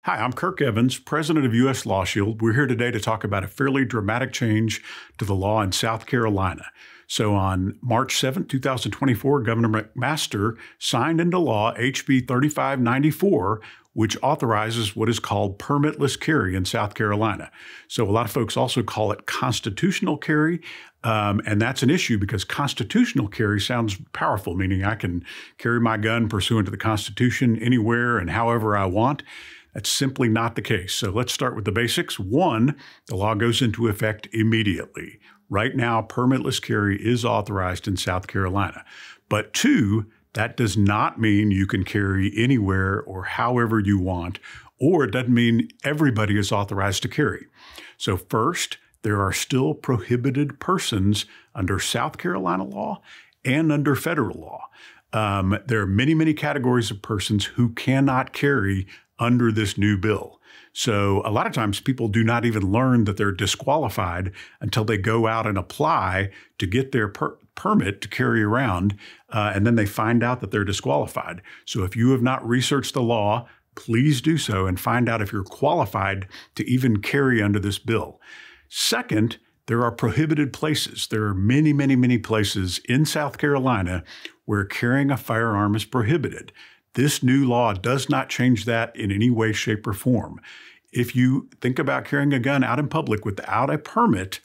Hi, I'm Kirk Evans, president of U.S. LawShield. We're here today to talk about a fairly dramatic change to the law in South Carolina. So on March 7, 2024, Governor McMaster signed into law HB 3594, which authorizes what is called permitless carry in South Carolina. So a lot of folks also call it constitutional carry, and that's an issue because constitutional carry sounds powerful, meaning I can carry my gun pursuant to the Constitution anywhere and however I want. That's simply not the case. So let's start with the basics. One, the law goes into effect immediately. Right now, permitless carry is authorized in South Carolina. But two, that does not mean you can carry anywhere or however you want, or it doesn't mean everybody is authorized to carry. So first, there are still prohibited persons under South Carolina law and under federal law. There are many, many categories of persons who cannot carry under this new bill. So a lot of times people do not even learn that they're disqualified until they go out and apply to get their permit to carry around, and then they find out that they're disqualified. So if you have not researched the law, please do so and find out if you're qualified to even carry under this bill. Second, there are prohibited places. There are many, many, many places in South Carolina where carrying a firearm is prohibited. This new law does not change that in any way, shape, or form. If you think about carrying a gun out in public without a permit,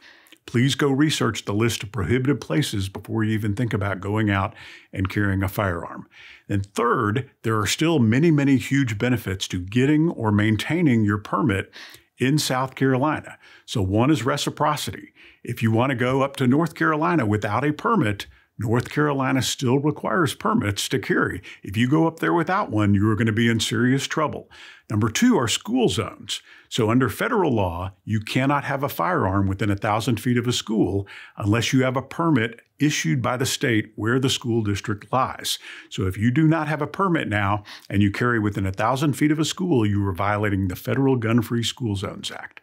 please go research the list of prohibited places before you even think about going out and carrying a firearm. And third, there are still many, many huge benefits to getting or maintaining your permit in South Carolina. So one is reciprocity. If you want to go up to North Carolina without a permit, North Carolina still requires permits to carry. If you go up there without one, you are going to be in serious trouble. Number two are school zones. So under federal law, you cannot have a firearm within 1,000 feet of a school unless you have a permit issued by the state where the school district lies. So if you do not have a permit now and you carry within 1,000 feet of a school, you are violating the Federal Gun-Free School Zones Act.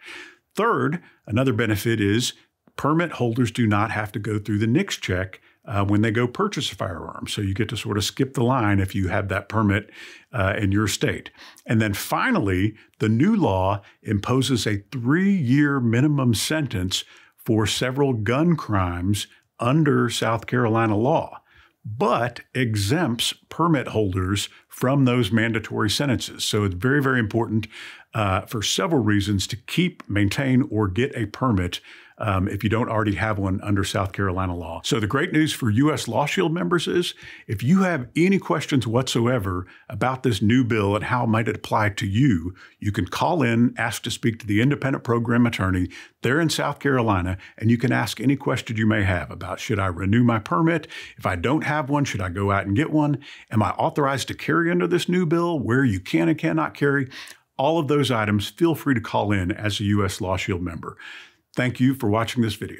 Third, another benefit is permit holders do not have to go through the NICS check when they go purchase a firearm. So you get to sort of skip the line if you have that permit in your state. And then finally, the new law imposes a 3-year minimum sentence for several gun crimes under South Carolina law, but exempts permit holders from those mandatory sentences. So it's very, very important for several reasons to keep, maintain, or get a permit if you don't already have one under South Carolina law. So the great news for U.S. LawShield members is if you have any questions whatsoever about this new bill and how it might apply to you, you can call in, ask to speak to the independent program attorney there in South Carolina, and you can ask any question you may have about, should I renew my permit? If I don't have one, should I go out and get one? Am I authorized to carry under this new bill? Where you can and cannot carry? All of those items, feel free to call in as a U.S. LawShield member. Thank you for watching this video.